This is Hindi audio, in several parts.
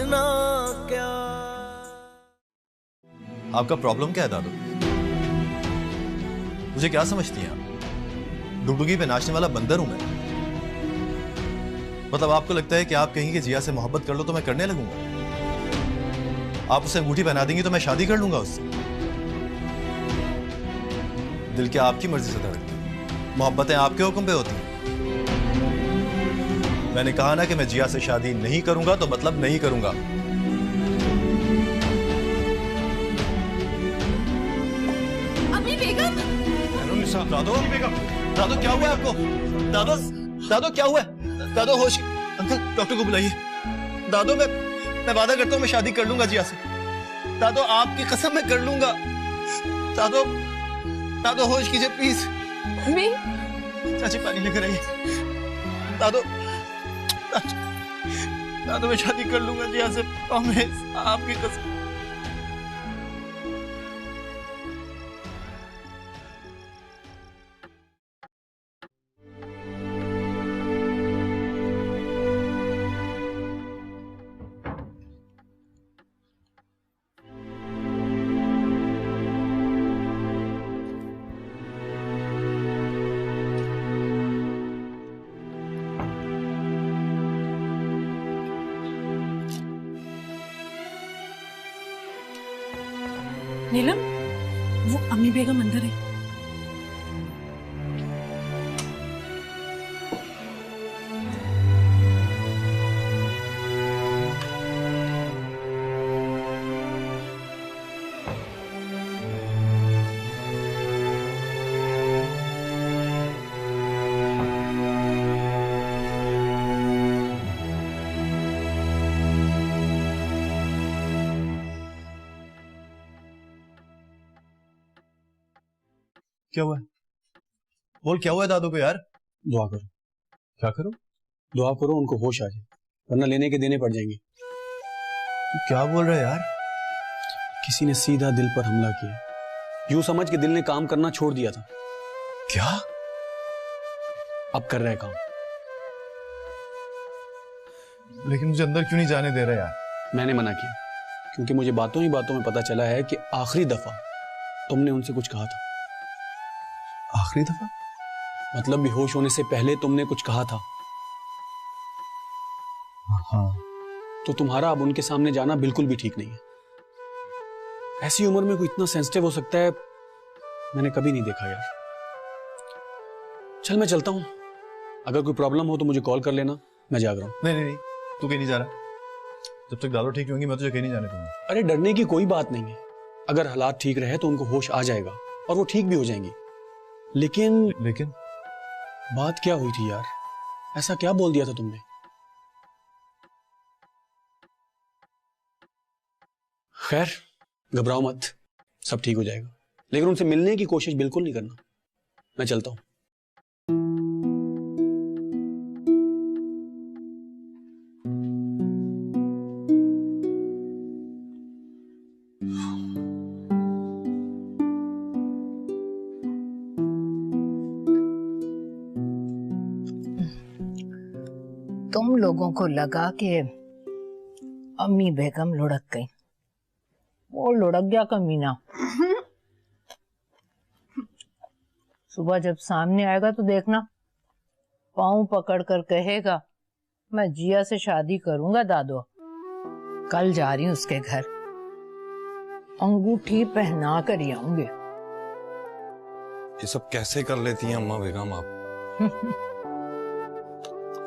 करना क्या। आपका प्रॉब्लम क्या है दादू? मुझे क्या समझती हैं आप? डुगडुगी पे नाचने वाला बंदर हूं मैं? मतलब आपको लगता है कि आप कहेंगे जिया से मोहब्बत कर लो तो मैं करने लगूंगा? आप उसे अंगूठी पहना देंगी तो मैं शादी कर लूंगा उससे? दिल क्या आपकी मर्जी से धड़कता है? मोहब्बतें आपके हुक्म पे होती हैं। मैंने कहा ना कि मैं जिया से शादी नहीं करूंगा तो मतलब नहीं करूंगा। अम्मी बेगम, दादो बेगम, दादो क्या हुआ है आपको? दादो, दादो क्या हुआ है? दादो होश, अंकल डॉक्टर को बुलाइए। दादो मैं वादा करता हूँ मैं शादी कर लूंगा जिया से। दादो आपकी कसम मैं कर लूंगा। दादो, दादो होश कीजिए प्लीज। अम्मी, चाची पानी लेकर आइए। दादो, दादो मैं शादी कर लूंगा जिया से, प्रॉमिस, आपकी कसम। नीलम, वो अम्मी बेगम अंदर है। क्या हुआ है? बोल क्या हुआ है दादू को यार? दुआ करो। क्या करो? दुआ करो उनको होश आ जाए, वरना लेने के देने पड़ जाएंगे। तू क्या बोल रहा है यार? किसी ने सीधा दिल पर हमला किया, यूं समझ के दिल ने काम करना छोड़ दिया था। क्या? अब कर रहा है काम। लेकिन मुझे अंदर क्यों नहीं जाने दे रहा यार? मैंने मना किया क्योंकि मुझे बातों ही बातों में पता चला है कि आखिरी दफा तुमने उनसे कुछ कहा था। आखिरी दफा? मतलब बेहोश होने से पहले तुमने कुछ कहा था। हाँ। तो तुम्हारा अब उनके सामने जाना बिल्कुल भी ठीक नहीं है। ऐसी उम्र में कोई इतना सेंसिटिव हो सकता है, मैंने कभी नहीं देखा यार। चल मैं चलता हूं, अगर कोई प्रॉब्लम हो तो मुझे कॉल कर लेना, मैं जाग रहा हूं। नहीं नहीं नहीं, तू कहीं नहीं जा रहा। जब तक दादू ठीक होंगी मैं तुझे कहीं नहीं जाने दूंगा। अरे डरने की कोई बात नहीं है, अगर हालात ठीक रहे तो उनको होश आ जाएगा और वो ठीक भी हो जाएंगी। लेकिन बात क्या हुई थी यार? ऐसा क्या बोल दिया था तुमने? खैर घबराओ मत, सब ठीक हो जाएगा, लेकिन उनसे मिलने की कोशिश बिल्कुल नहीं करना। मैं चलता हूं। तुम लोगों को लगा कि अम्मी बेगम लुढ़क गई, वो लुढ़क गया कमीना। सुबह जब सामने आएगा तो देखना, पाँव पकड़ कर कहेगा मैं जिया से शादी करूंगा दादो। कल जा रही हूँ उसके घर, अंगूठी पहना कर ही आऊंगी। ये सब कैसे कर लेती हैं अम्मा बेगम आप?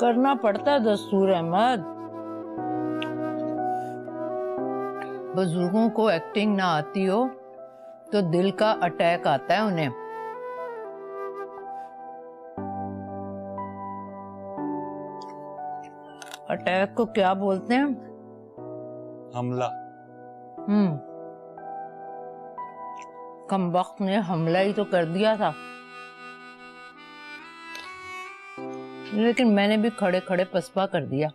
करना पड़ता है, दस्तूर अहमद। बुजुर्गों को एक्टिंग ना आती हो तो दिल का अटैक आता है उन्हें। अटैक को क्या बोलते हैं? हमला। कमबख्त ने हमला ही तो कर दिया था, लेकिन मैंने भी खड़े खड़े पसपा कर दिया।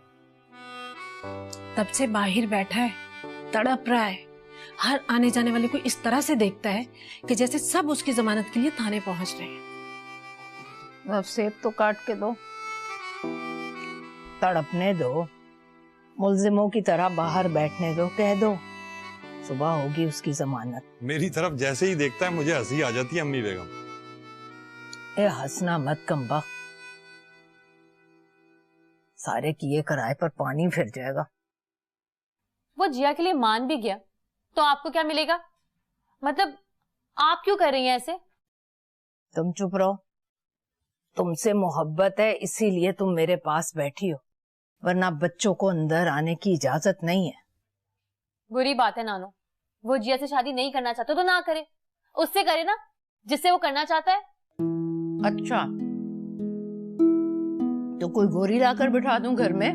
तब से बाहर बैठा है, तड़प रहा है, हर आने जाने वाले को इस तरह से देखता है कि जैसे सब उसकी जमानत के लिए थाने पहुंच रहे हैं। अब सेब तो काट के दो, तड़पने दो। मुल्जिमों की तरह बाहर बैठने दो, कह दो सुबह होगी उसकी जमानत। मेरी तरफ जैसे ही देखता है मुझे हंसी आ जाती है अम्मी बेगम। ए हंसना मत कम्बा, सारे किए कराए पर पानी फिर जाएगा। वो जिया के लिए मान भी गया तो आपको क्या मिलेगा? मतलब आप क्यों कर रही हैं ऐसे? तुम चुप रहो, तुमसे मोहब्बत है इसीलिए तुम मेरे पास बैठी हो, वरना बच्चों को अंदर आने की इजाजत नहीं है। बुरी बात है नानो, वो जिया से शादी नहीं करना चाहता तो ना करे, उससे करे ना जिससे वो करना चाहता है। अच्छा, तो कोई गोरी लाकर बिठा दूं घर में?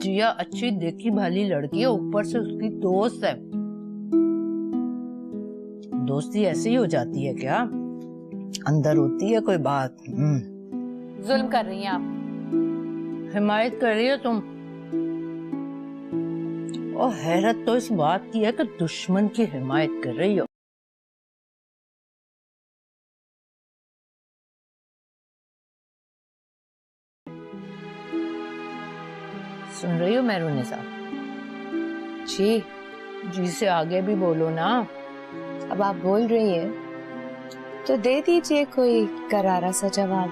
जिया अच्छी देखी भाली लड़की है, ऊपर से उसकी दोस्त है। दोस्ती ऐसी ही हो जाती है क्या? अंदर होती है कोई बात? जुल्म कर रही हैं आप। हिमायत कर रही हो तुम। और हैरत तो इस बात की है कि दुश्मन की हिमायत कर रही हो। सुन रही हो मेहरुनिसा? जी। जी से आगे भी बोलो ना। अब आप बोल रही हैं तो दे दीजिए कोई करारा सा जवाब।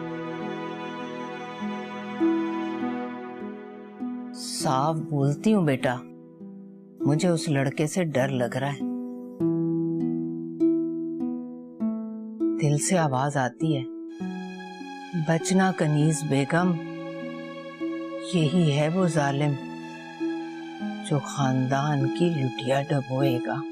साफ बोलती हूँ बेटा, मुझे उस लड़के से डर लग रहा है। दिल से आवाज आती है, बचना कनीज बेगम, यही है वो जालिम जो खानदान की लुटिया डबोएगा।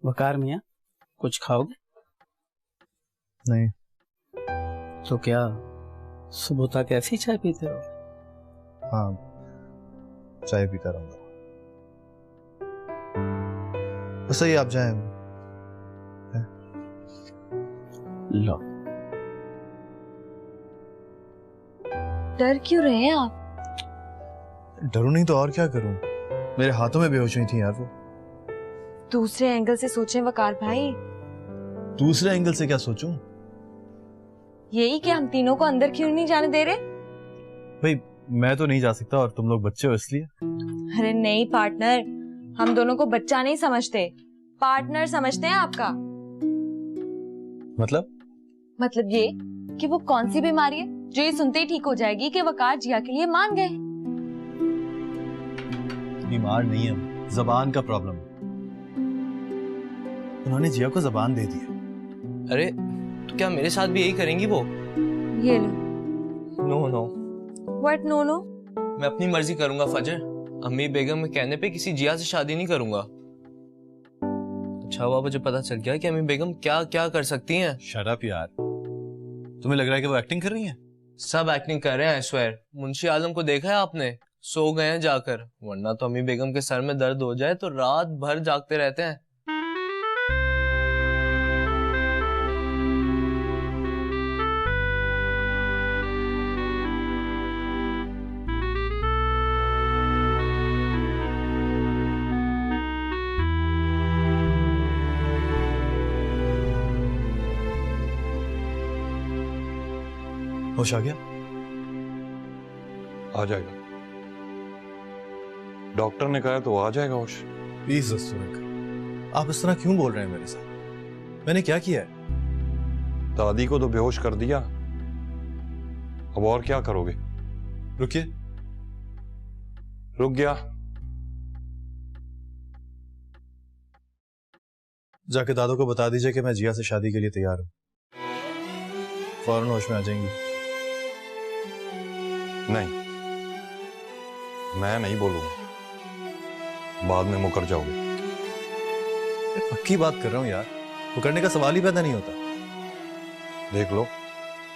वकार मियाँ, कुछ खाओगे? नहीं। तो क्या सुबह तक ऐसी चाय पीते रहो? हाँ, चाय पीता रहूंगा। बस सही, आप जाएं। लो। डर क्यों रहे हैं आप? डरूं नहीं तो और क्या करूं? मेरे हाथों में बेहोश हुई थी यार वो। दूसरे एंगल से सोचें वकार भाई। दूसरे एंगल से क्या सोचूं? यही कि हम तीनों को अंदर क्यों नहीं जाने दे रहे? भाई मैं तो नहीं जा सकता और तुम लोग बच्चे हो इसलिए। अरे नहीं पार्टनर, हम दोनों को बच्चा नहीं समझते, पार्टनर समझते हैं आपका। मतलब ये कि वो कौन सी बीमारी है जो ये सुनते ही ठीक हो जाएगी कि वकार जिया के लिए मान गए? बीमार नहीं है, जबान का प्रॉब्लम है। उन्होंने जिया को जबान दे दी है। अरे तो क्या मेरे साथ भी यही करेंगी वो? ये लो। No no, what no no? मैं अपनी मर्जी करूंगा फजर। अम्मी बेगम के कहने पे किसी जिया से शादी नहीं करूंगा। अच्छा हुआ मुझे पता चल गया कि अम्मी बेगम क्या क्या कर सकती हैं। शट अप यार, तुम्हें लग रहा है कि वो एक्टिंग कर रही हैं? सब एक्टिंग कर रहे हैं, आई स्वेयर। मुंशी आलम को देखा है आपने? सो गए हैं जाकर, वरना तो अम्मी बेगम के सर में दर्द हो जाए तो रात भर जागते रहते हैं। होश आ गया? आ जाएगा, डॉक्टर ने कहा है तो आ जाएगा होश। प्लीज आप इस तरह क्यों बोल रहे हैं मेरे साथ? मैंने क्या किया है? दादी को तो बेहोश कर दिया, अब और क्या करोगे? रुकिए। रुक गया। जाके दादू को बता दीजिए कि मैं जिया से शादी के लिए तैयार हूं। फौरन होश में आ जाएंगी। नहीं, मैं नहीं बोलूंगा। बाद में मुकर जाओगे। पक्की बात कर रहा हूँ यार, मुकरने का सवाल ही पैदा नहीं होता। देख लो।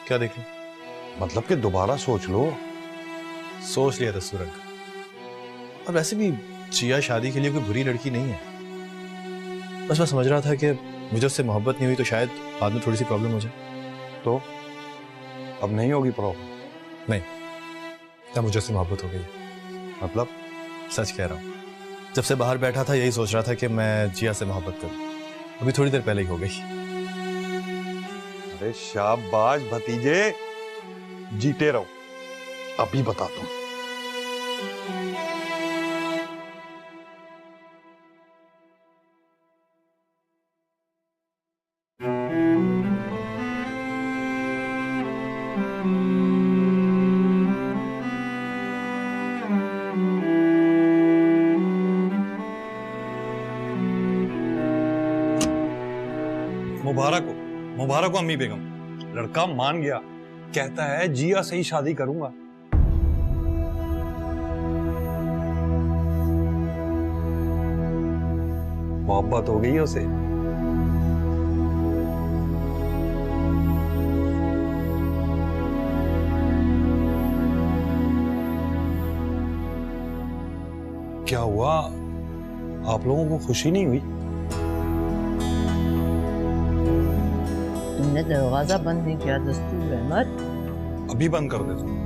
क्या देख लो? मतलब कि दोबारा सोच लो। सोच लिया दस्तूर अंकल। और वैसे भी जिया शादी के लिए कोई बुरी लड़की नहीं है। बस मैं समझ रहा था कि मुझे उससे मोहब्बत नहीं हुई तो शायद बाद में थोड़ी सी प्रॉब्लम हो जाए। तो अब नहीं होगी प्रॉब्लम? नहीं, तब मुझे उससे मोहब्बत हो गई। मतलब? सच कह रहा हूँ, जब से बाहर बैठा था यही सोच रहा था कि मैं जिया से मोहब्बत करूँ। अभी थोड़ी देर पहले ही हो गई। अरे शाबाश भतीजे, जीते रहो। अभी बताता हूँ। मुबारक हो अम्मी बेगम, लड़का मान गया, कहता है जिया से ही शादी करूंगा। मोहब्बत हो गई है उसे। क्या हुआ, आप लोगों को खुशी नहीं हुई? तुमने दरवाजा बंद नहीं किया दस्तूर अहमद। अभी बंद कर देता हूं।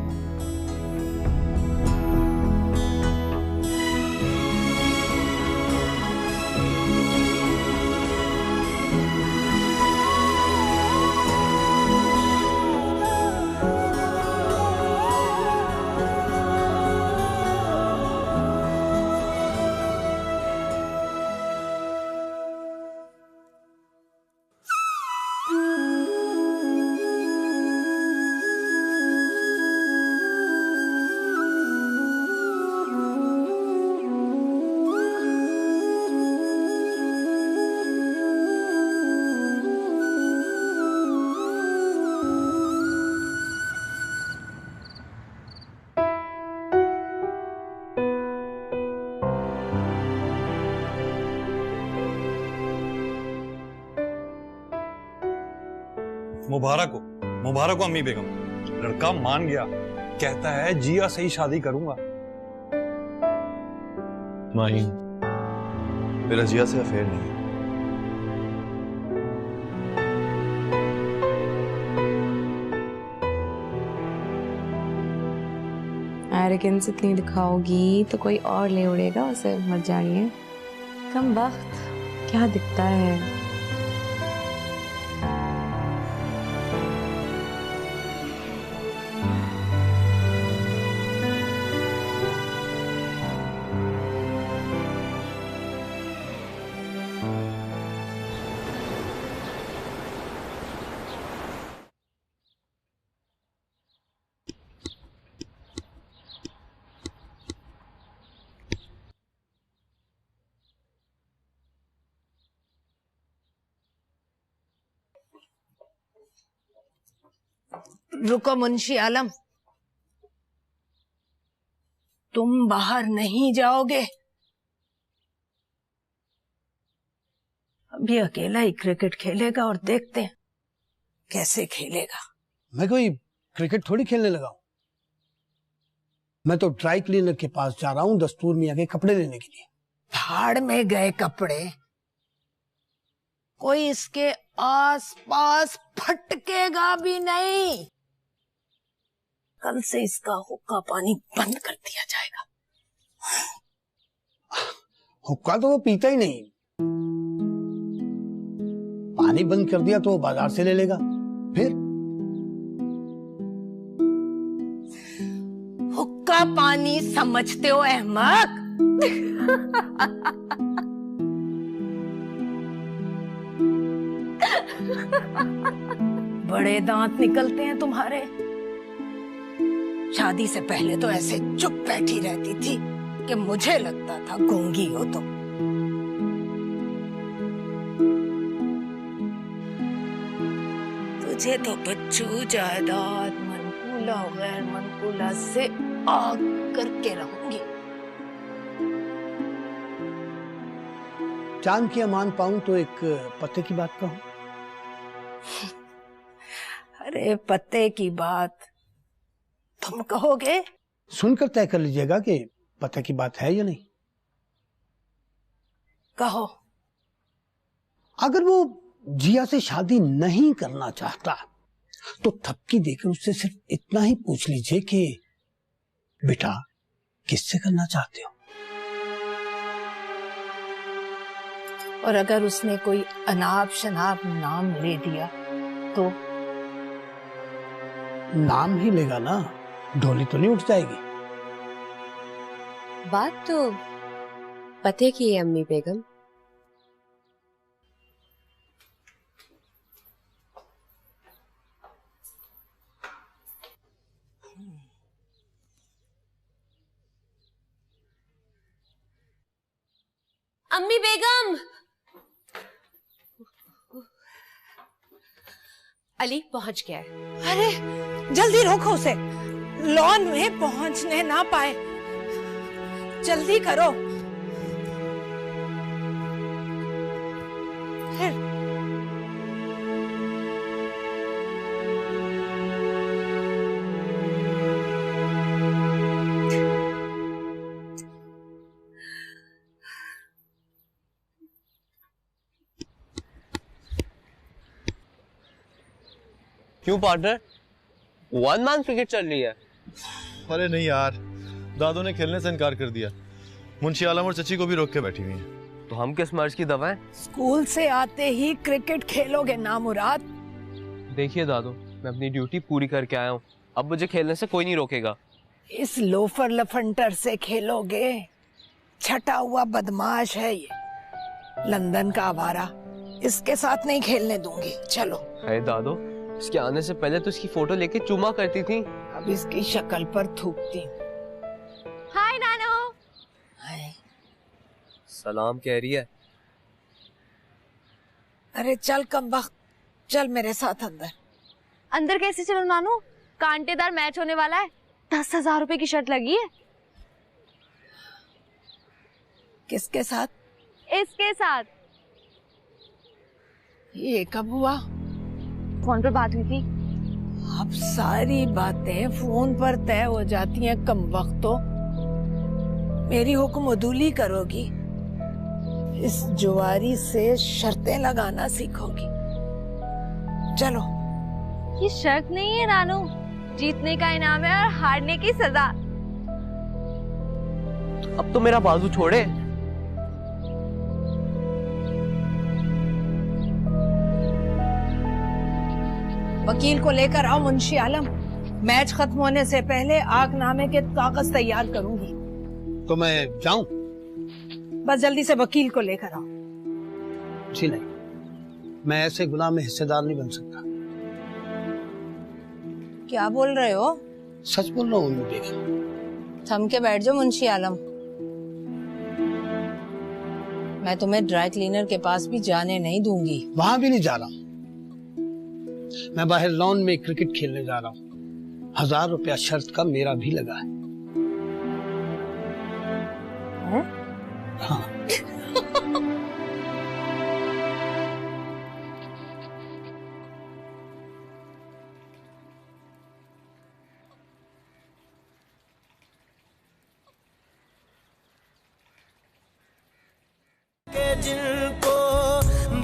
मुबारक हो अम्मी बेगम, लड़का मान गया, कहता है जिया से ही शादी करूंगा। माही, मेरा जिया से अफेयर नहीं है। एरोगेंस इतनी दिखाओगी तो कोई और ले उड़ेगा उसे, मत जानिए। कम वक्त क्या दिखता है। रुको मुंशी आलम, तुम बाहर नहीं जाओगे। अभी अकेला ही क्रिकेट खेलेगा और देखते हैं कैसे खेलेगा। मैं कोई क्रिकेट थोड़ी खेलने लगा हूं, मैं तो ड्राई क्लीनर के पास जा रहा हूं दस्तूर मियां के कपड़े लेने के लिए। भाड़ में गए कपड़े, कोई इसके आसपास फटकेगा भी नहीं। कल से इसका हुक्का पानी बंद कर दिया जाएगा। हुक्का तो वो पीता ही नहीं, पानी बंद कर दिया तो वो बाजार से ले लेगा। फिर हुक्का पानी समझते हो अहमद? बड़े दांत निकलते हैं तुम्हारे। शादी से पहले तो ऐसे चुप बैठी रहती थी कि मुझे लगता था गूंगी हो तुम। तुझे तो बच्चू जायदाद मनकूला गैर मनकूला से आग करके रहूंगी। चांद की अमान पाऊं तो एक पत्ते की बात कहूं। अरे पत्ते की बात तुम कहोगे? सुनकर तय कर लीजिएगा कि पत्ते की बात है या नहीं। कहो। अगर वो जिया से शादी नहीं करना चाहता तो थपकी देकर उससे सिर्फ इतना ही पूछ लीजिए कि बेटा किससे करना चाहते हो। और अगर उसने कोई अनाप शनाप नाम ले दिया तो? नाम ही लेगा ना, डोली तो नहीं उठ जाएगी। बात तो पते की है अम्मी बेगम। अम्मी बेगम। अली पहुंच गया है। अरे जल्दी रोको उसे, लॉन में पहुंचने ना पाए। जल्दी करो। क्यों पार्टनर, वन मैन क्रिकेट चल रही है? अरे नहीं यार, दादू ने खेलने से इनकार कर दिया। मुंशी आलम और चची को भी रोक के बैठी हुई है। तो हम किस मर्ज की दवा है? स्कूल से आते ही क्रिकेट खेलोगे ना मुराद? देखिए दादू, मैं अपनी ड्यूटी पूरी करके आया हूँ, अब मुझे खेलने से कोई नहीं रोकेगा। इस लोफर लफंटर से खेलोगे? छटा हुआ बदमाश है ये, लंदन का आवारा। इसके साथ नहीं खेलने दूंगी। चलो। अरे दादू, इसके आने से पहले तो इसकी फोटो लेके चुमा करती थी। अब इसकी शक्ल पर थूकती। हाय नानो। हाय। सलाम कह रही है। अरे चल कमबख्त, चल मेरे साथ अंदर। अंदर कैसे चलो नानू? कांटेदार मैच होने वाला है, 10,000 रुपए की शर्त लगी है। किसके साथ? इसके साथ। ये कब हुआ? फोन पर बात हुई थी। अब सारी बातें फोन पर तय हो जाती हैं कमबख्त। तो मेरी हुक्म अदूली करोगी, इस जुआरी से शर्तें लगाना सीखोगी। चलो। ये शर्त नहीं है नानू, जीतने का इनाम है और हारने की सजा। अब तो मेरा बाजू छोड़े। वकील को लेकर आओ मुंशी आलम। मैच खत्म होने से पहले आगनामे के कागज तैयार करूंगी। तो मैं जाऊं? बस जल्दी से वकील को लेकर आओ। जी नहीं, मैं ऐसे गुनाह में हिस्सेदार नहीं बन सकता। क्या बोल रहे हो? सच बोल रहा हूँ बेगम। थम के बैठ जाओ मुंशी आलम। मैं तुम्हें ड्राई क्लीनर के पास भी जाने नहीं दूंगी। वहां भी नहीं जा रहा हूँ। मैं बाहर लॉन में क्रिकेट खेलने जा रहा हूँ। 1000 रुपया शर्त का मेरा भी लगा है। हाँ। जिनको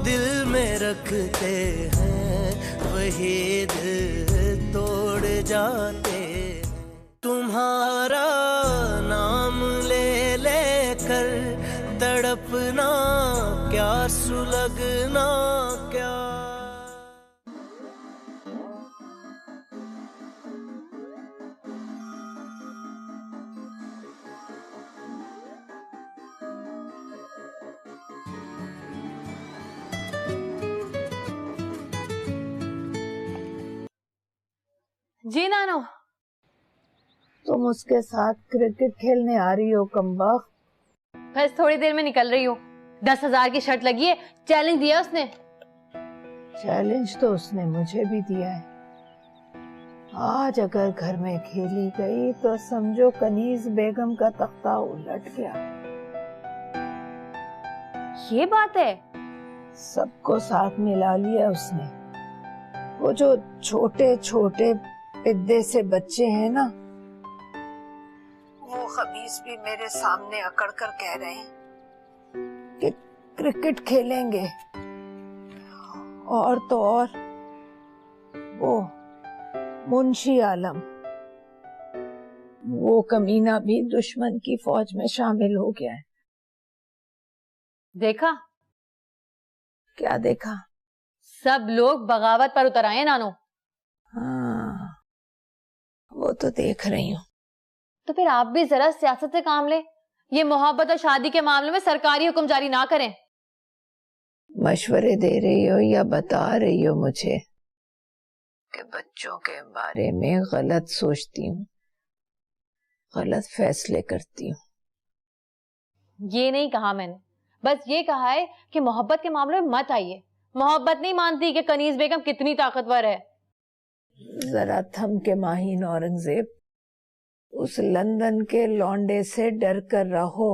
दिल में रखते हैं वही दिल तोड़ जाते हैं। तुम्हारा नाम ले लेकर तड़पना क्या, सुलगना क्या। जी नानो। तुम उसके साथ क्रिकेट खेलने आ रही हो कमबख्त? बस थोड़ी देर में निकल रही हूँ। 10,000 की शर्त लगी है, चैलेंज दिया उसने। चैलेंज तो उसने मुझे भी दिया है। आज अगर घर में खेली गई तो समझो कनीज बेगम का तख्ता उलट गया। ये बात है? सबको साथ मिला लिया उसने। वो जो छोटे छोटे पिद्दे से बच्चे हैं ना, वो खबीस भी मेरे सामने अकड़ कर कह रहे हैं कि क्रिकेट खेलेंगे। और तो और वो मुंशी आलम, वो कमीना भी दुश्मन की फौज में शामिल हो गया है। देखा? क्या देखा? सब लोग बगावत पर उतर आए नानो। हाँ, वो तो देख रही हूँ। तो फिर आप भी जरा सियासत से काम ले। ये मोहब्बत और शादी के मामले में सरकारी हुक्म जारी ना करें। मशवरे दे रही हो या बता रही हो मुझे कि बच्चों के बारे में गलत सोचती हूँ, गलत फैसले करती हूँ? ये नहीं कहा मैंने, बस ये कहा है कि मोहब्बत के मामले में मत आइए। मोहब्बत नहीं मानती कि कनीज बेगम कितनी ताकतवर है। जरा थम के माहीन औरंगजेब, उस लंदन के लौंडे से डर कर रहो,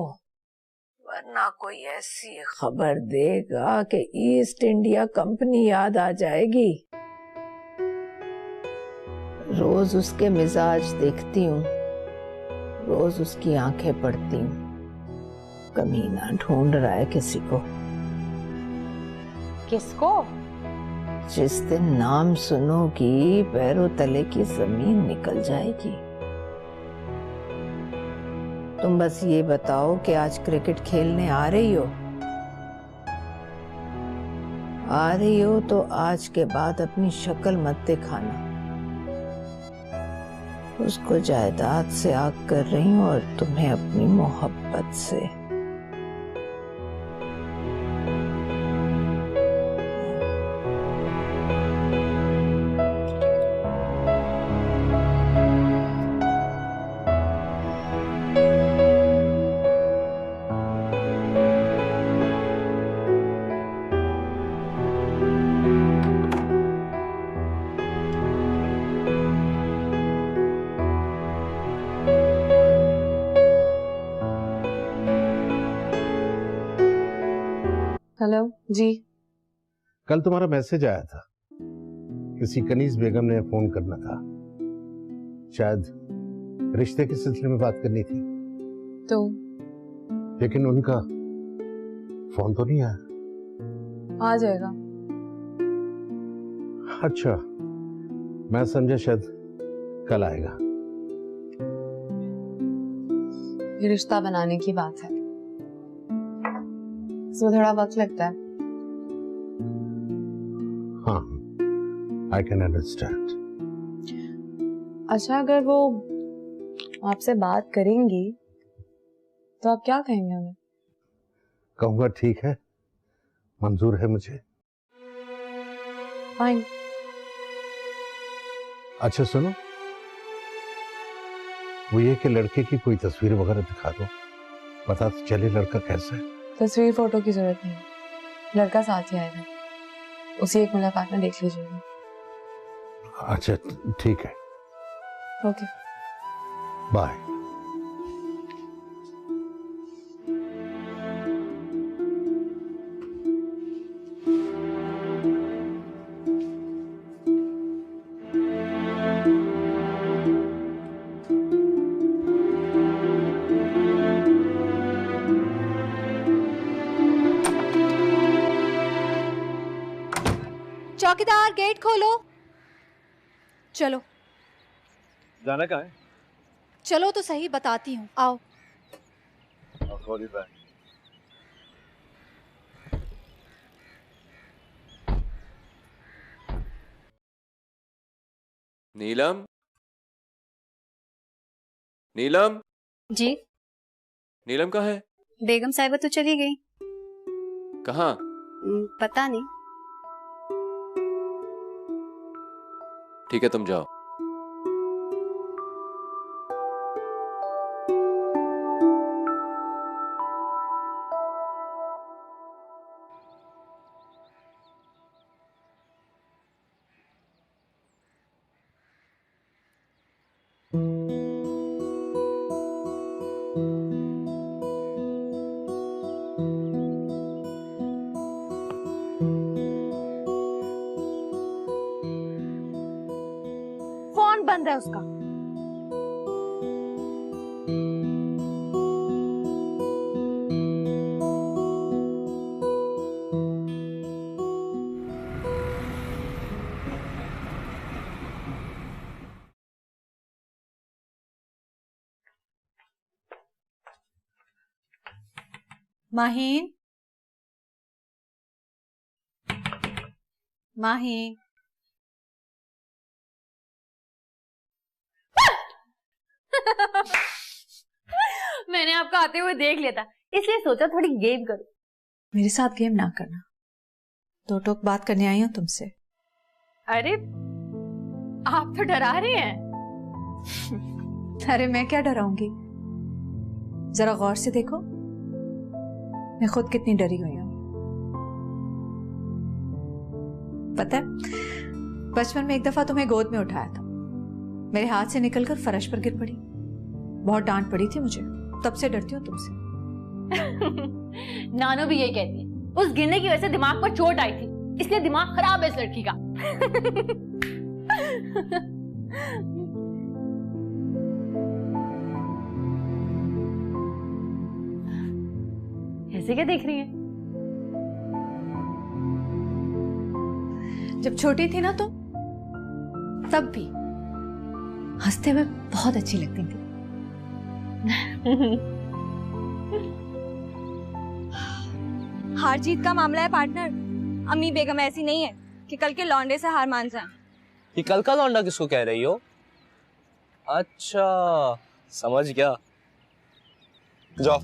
वरना कोई ऐसी खबर देगा कि ईस्ट इंडिया कंपनी याद आ जाएगी। रोज उसके मिजाज देखती हूँ, रोज उसकी आंखें पढ़ती हूँ। कमीना ढूंढ रहा है किसी को। किसको? जिस दिन नाम सुनोगी पैरों तले की जमीन निकल जाएगी। तुम बस ये बताओ कि आज क्रिकेट खेलने आ रही हो? आ रही हो तो आज के बाद अपनी शक्ल मत दिखाना। उसको जायदाद से आग कर रही हूँ और तुम्हें अपनी मोहब्बत से। हेलो जी। कल तुम्हारा मैसेज आया था, किसी कनीज बेगम ने फोन करना था, शायद रिश्ते के सिलसिले में बात करनी थी। तो लेकिन उनका फोन तो नहीं आया। आ जाएगा। अच्छा, मैं समझा शायद कल आएगा। ये रिश्ता बनाने की बात है, इसमें थोड़ा वक्त लगता है। हाँ, आई कैन अंडरस्टैंड। अच्छा, अगर वो आपसे बात करेंगी तो आप क्या कहेंगे उन्हें? कहूंगा ठीक है, मंजूर है मुझे। फाइन। अच्छा सुनो, वो ये कि लड़के की कोई तस्वीर वगैरह दिखा दो, पता तो चले लड़का कैसा है। तस्वीर फोटो की जरूरत नहीं, लड़का साथ ही आएगा, उसी एक मुलाकात में देख लीजिएगा। अच्छा ठीक है, ओके बाय। चौकीदार, गेट खोलो। चलो जाना कहाँ है? चलो तो सही, बताती हूँ, आओ। नीलम, नीलम जी। नीलम कहाँ है? बेगम साहिबा तो चली गई। कहाँ? पता नहीं। ठीक है, तुम जाओ। बंद है उसका। माहीन, माहीन, मैंने आपको आते हुए देख लिया था, इसलिए सोचा थोड़ी गेम करूं। मेरे साथ गेम ना करना, दो टोक बात करने आई हूं तुमसे। अरे आप तो डरा रही हैं। अरे मैं क्या डराऊंगी, जरा गौर से देखो मैं खुद कितनी डरी हुई हूं। पता है, बचपन में एक दफा तुम्हें गोद में उठाया था, मेरे हाथ से निकलकर फर्श पर गिर पड़ी, बहुत डांट पड़ी थी मुझे, तब से डरती हूँ तुमसे। नानो भी यही कहती है, उस गिरने की वजह से दिमाग पर चोट आई थी, इसलिए दिमाग खराब है इस लड़की का। ऐसे क्या देख रही है? जब छोटी थी ना तुम, तब भी हंसते हुए बहुत अच्छी लगती थी। हार जीत का मामला है पार्टनर, अम्मी बेगम ऐसी नहीं है कि कल के लौंडे से हार मान जाए। ये कल का लौंडा किसको कह रही हो? अच्छा समझ गया। जाओ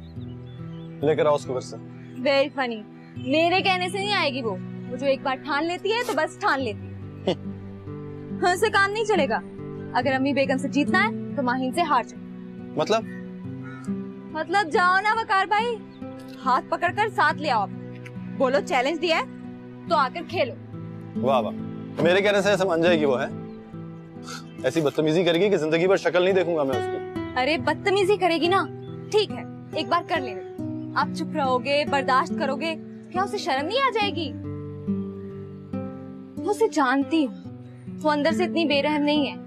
लेकर आओ उसको घर से। वेरी फनी, मेरे कहने से नहीं आएगी वो जो एक बार ठान लेती है तो बस ठान लेती है। उससे काम नहीं चलेगा, अगर अम्मी बेगम से जीतना है तो माहीन से हार जाओ। मतलब जाओ ना वकार भाई, हाथ पकड़कर साथ ले आओ। बोलो चैलेंज दिया है तो आकर खेलो। वाह वाह, मेरे कहने से ऐसे मान जाएगी वो? है ऐसी बदतमीजी करेगी कि जिंदगी भर शक्ल नहीं देखूंगा मैं उसकी। अरे बदतमीजी करेगी ना, ठीक है एक बार कर लेना, आप चुप रहोगे, बर्दाश्त करोगे, क्या उसे शर्म नहीं आ जाएगी? मैं उसे जानती हूँ, वो अंदर से इतनी बेरहम नहीं है।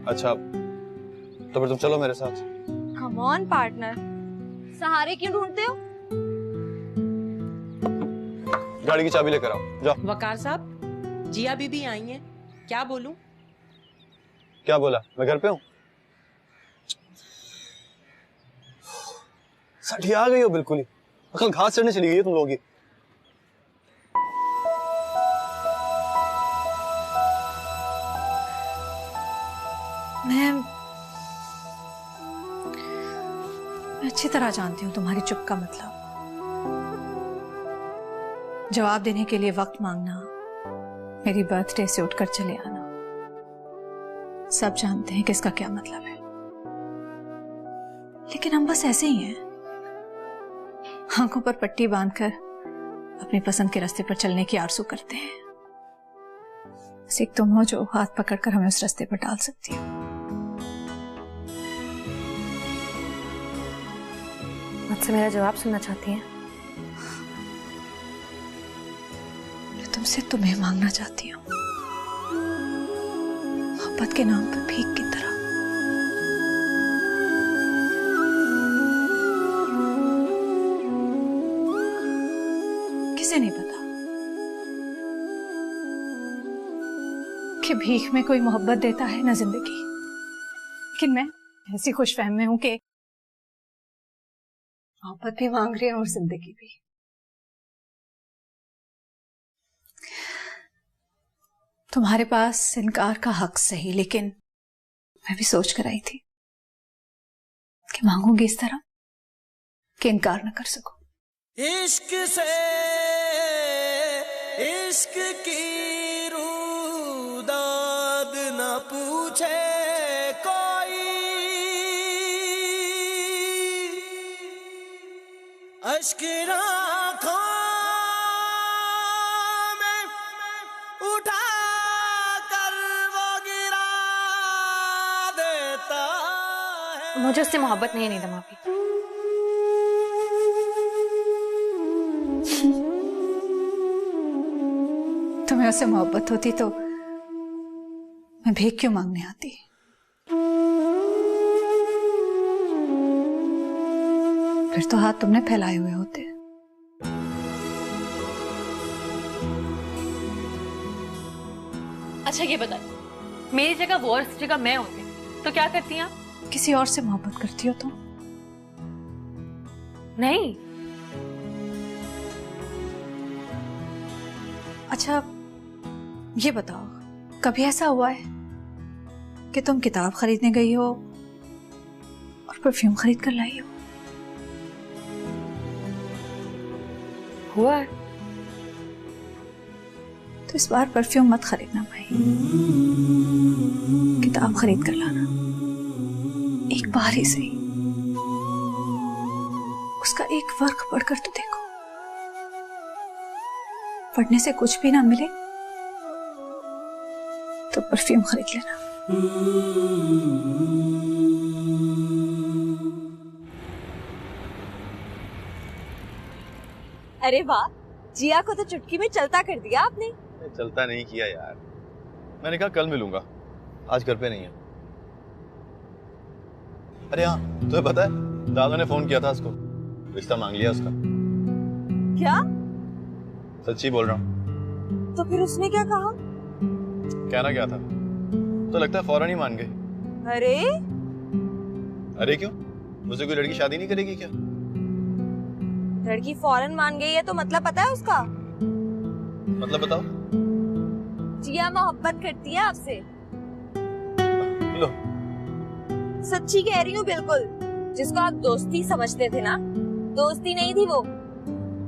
अच्छा तो फिर तुम चलो मेरे साथ। कम ऑन पार्टनर, सहारे क्यों ढूंढते हो? गाड़ी की चाबी लेकर आओ, जाओ। वकार साहब, जिया बीबी आई हैं, क्या बोलूं? क्या बोला? मैं घर पे हूँ। सठिया गई हो बिल्कुल ही, अकल घास चढ़ने चली गई है तुम लोगों की। मैं अच्छी तरह जानती हूँ तुम्हारी चुप का मतलब। जवाब देने के लिए वक्त मांगना, मेरी बर्थडे से उठकर चले आना, सब जानते हैं कि इसका क्या मतलब है। लेकिन हम बस ऐसे ही हैं, आंखों पर पट्टी बांधकर अपनी पसंद के रास्ते पर चलने की आरज़ू करते हैं। बस एक तुम हो जो हाथ पकड़कर हमें उस रास्ते पर डाल सकती हो। मुझसे मेरा जवाब सुनना चाहती हैं? मैं तुमसे तुम्हें मांगना चाहती हूँ, मोहब्बत के नाम पर भीख की तरह। किसे नहीं पता कि भीख में कोई मोहब्बत देता है ना जिंदगी, लेकिन मैं ऐसी खुशफहम में हूं कि मोहब्बत भी मांग रही है और जिंदगी भी। तुम्हारे पास इनकार का हक सही, लेकिन मैं भी सोच कर आई थी कि मांगूंगी इस तरह कि इनकार न कर सकूं। इश्क से इश्क की रूदाद न पूछे कोई, अश्क आँखों में उठा कर वो गिरा देता है। मुझे उससे मोहब्बत नहीं है नीलम आपकी। तुम्हें उससे मोहब्बत होती तो मैं भीख क्यों मांगने आती? फिर तो हाथ तुमने फैलाए हुए होते। अच्छा ये बताइए, मेरी जगह वो और जगह मैं होती तो क्या करती आप? किसी और से मोहब्बत करती हो तुम? नहीं। अच्छा ये बताओ, कभी ऐसा हुआ है कि तुम किताब खरीदने गई हो और परफ्यूम खरीद कर लाई हो? हुआ है। तो इस बार परफ्यूम मत खरीदना भाई, किताब खरीद कर लाना, एक बार ही सही। उसका एक वर्क पढ़कर तो देखो, पढ़ने से कुछ भी ना मिले तो परफ्यूम खरीद लेना। अरे वाह, जिया को तो चुटकी में चलता कर दिया आपने। चलता नहीं किया यार, मैंने कहा कल मिलूंगा, आज घर पे नहीं है। अरे हाँ, तुम्हें पता है दादा ने फोन किया था उसको, रिश्ता मांग लिया उसका। क्या? सच्ची बोल रहा हूँ। तो फिर उसने क्या कहा? कहना क्या था, तो लगता है फौरन ही मान गए। अरे अरे क्यों, मुझसे कोई लड़की शादी नहीं करेगी क्या? लड़की फौरन मान गई है तो मतलब पता है उसका? मतलब बताओ। जिया मोहब्बत करती है आपसे। लो, सच्ची कह रही हूँ बिल्कुल। जिसको आप दोस्ती समझते थे ना, दोस्ती नहीं थी वो,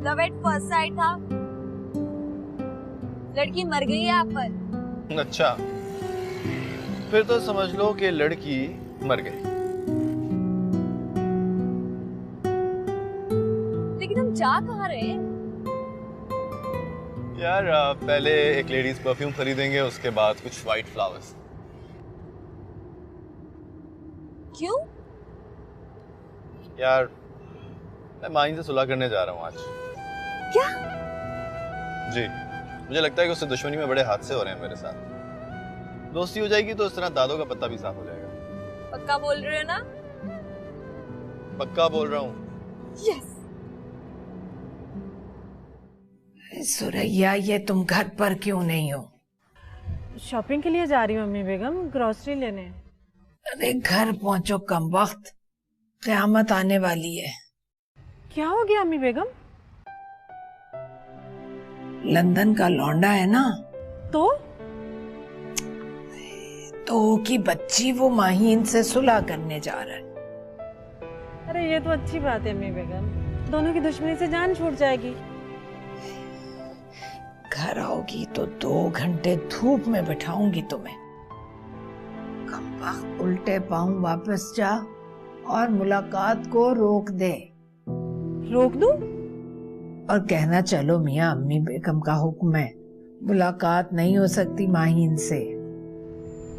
लव एट फर्स्ट साइट था। लड़की मर गई है आप पर। अच्छा, फिर तो समझ लो कि लड़की मर गई। लेकिन हम जा कहाँ रहे हैं? यार पहले एक लेडीज परफ्यूम खरीदेंगे, उसके बाद कुछ वाइट फ्लावर्स। क्यों? यार मैं माइन से सुलह करने जा रहा हूँ आज। क्या? जी, मुझे लगता है कि उससे दुश्मनी में बड़े हादसे हो रहे हैं मेरे साथ। दोस्ती हो जाएगी तो इस तरह दादों का पत्ता भी साफ हो जाएगा। पक्का बोल रहे हो ना? पक्का बोल रहा हूँ। यस। सुरैया, ये तुम घर पर क्यों नहीं हो? शॉपिंग के लिए जा रही हूँ अम्मी बेगम, ग्रोसरी लेने। अरे घर पहुंचो कम वक्त, क़यामत आने वाली है। क्या हो गया अम्मी बेगम? लंदन का लौंडा है ना, तो की बच्ची वो माहीन से सुलह करने जा रहा है। अरे ये तो अच्छी बात है अम्मी बेगम, दोनों की दुश्मनी से जान छूट जाएगी। घर आओगी तो 2 घंटे धूप में बिठाऊंगी तुम्हें। कम वक्त उल्टे पांव वापस जा और मुलाकात को रोक दे। रोक दूं? और कहना चलो मियाँ अम्मी बेगम का हुक्म है, मुलाकात नहीं हो सकती माहीन से।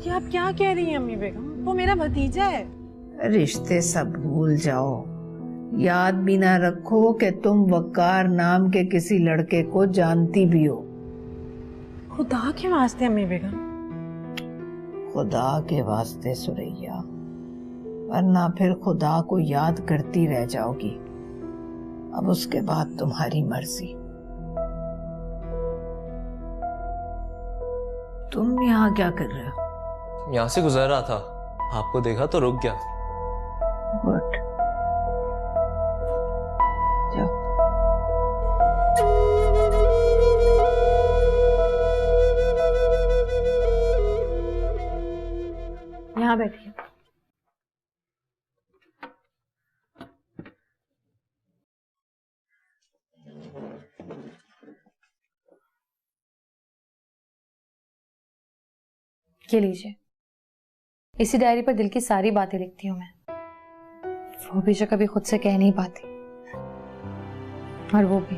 ये आप क्या कह रही हैं अम्मी बेगम? वो मेरा भतीजा है। रिश्ते सब भूल जाओ, याद भी ना रखो कि तुम वकार नाम के किसी लड़के को जानती भी हो। खुदा के वास्ते अम्मी बेगम। खुदा के वास्ते सुरैया, वरना फिर खुदा को याद करती रह जाओगी। अब उसके बाद तुम्हारी मर्जी। तुम यहाँ क्या कर रहे हो? यहाँ से गुजर रहा था, आपको देखा तो रुक गया। गुड, जाओ। यहाँ बैठिए। ये लीजिए, इसी डायरी पर दिल की सारी बातें लिखती हूँ मैं, वो भी जो कभी खुद से कह नहीं पाती, और वो भी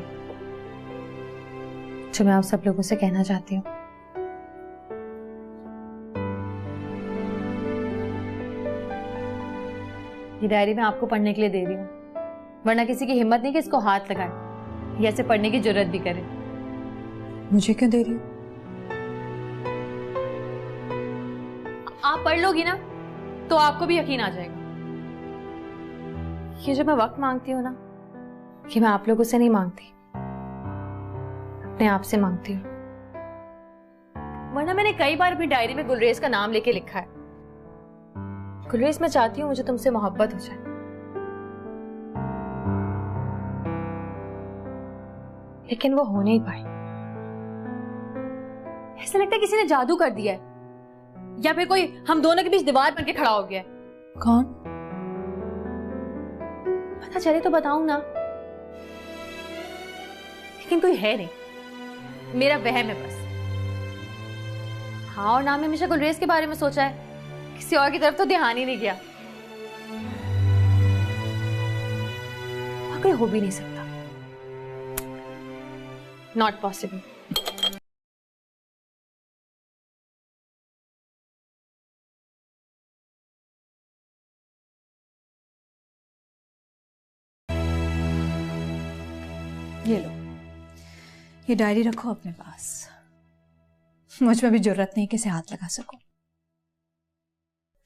जो मैं आप सब लोगों से कहना चाहती हूँ। ये डायरी मैं आपको पढ़ने के लिए दे रही हूँ, वरना किसी की हिम्मत नहीं कि इसको हाथ लगाए या इसे पढ़ने की जरूरत भी करे। मुझे क्यों दे रही हो? आप पढ़ लोगी ना तो आपको भी यकीन आ जाएगा। ये जो मैं वक्त मांगती हूँ ना, कि मैं आप लोगों से नहीं मांगती, अपने आप से मांगती हूँ। वरना मैंने कई बार अपनी डायरी में गुलरेज का नाम लेके लिखा है। गुलरेज, मैं चाहती हूँ मुझे तुमसे मोहब्बत हो जाए, लेकिन वो हो नहीं पाई। ऐसा लगता है किसी ने जादू कर दिया है, या फिर कोई हम दोनों के बीच दीवार बन के खड़ा हो गया है। कौन? पता चले तो बताऊं ना, लेकिन कोई है नहीं, मेरा वहम है बस। हाँ, और ना मैं हमेशा गुलरेज के बारे में सोचा है, किसी और की तरफ तो ध्यान ही नहीं गया। कोई हो भी नहीं सकता, नॉट पॉसिबल। ये लो, ये डायरी रखो अपने पास। मुझ में भी जरूरत नहीं कि इसे हाथ लगा सको।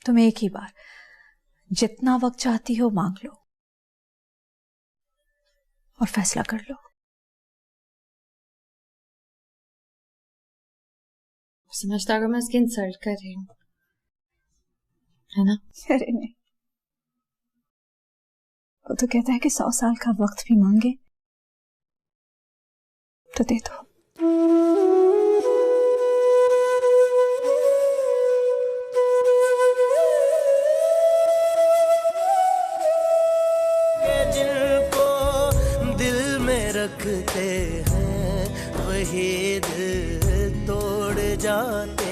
तुम एक ही बार जितना वक्त चाहती हो मांग लो और फैसला कर लो। समझता अगर मैं इसकी इंसल्ट कर रही हूँ, है ना? अरे नहीं, वो तो कहता है कि 100 साल का वक्त भी मांगे तो दे दो। जिनको दिल में रखते हैं वही दिल तोड़ जाते